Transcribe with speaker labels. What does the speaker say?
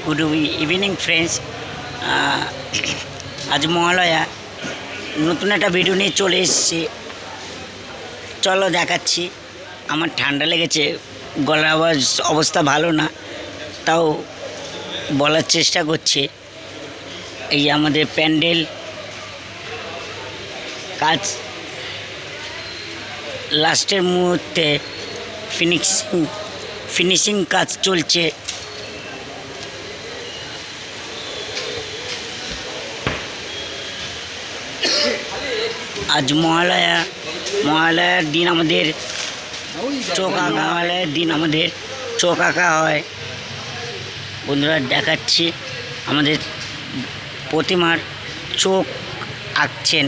Speaker 1: Good evening friends. আজ মহালয়া, নতুন একটা ভিডিও নিয়ে চলে এসেছি। চলো দেখাচ্ছি। আমার ঠান্ডা লেগেছে, গলার আওয়াজ অবস্থা ভালো না, তাও বলার চেষ্টা করছি। এই আমাদের প্যান্ডেল কাজ লাস্টের মুহূর্তে ফিনিশিং কাজ চলছে। আজ মহালয়ার দিন আমাদের চোখ আঁকা, মহালয়ার দিন আমাদের চোখ আঁকা হয়। বন্ধুরা দেখাচ্ছি, আমাদের প্রতিমার চোখ আঁকছেন।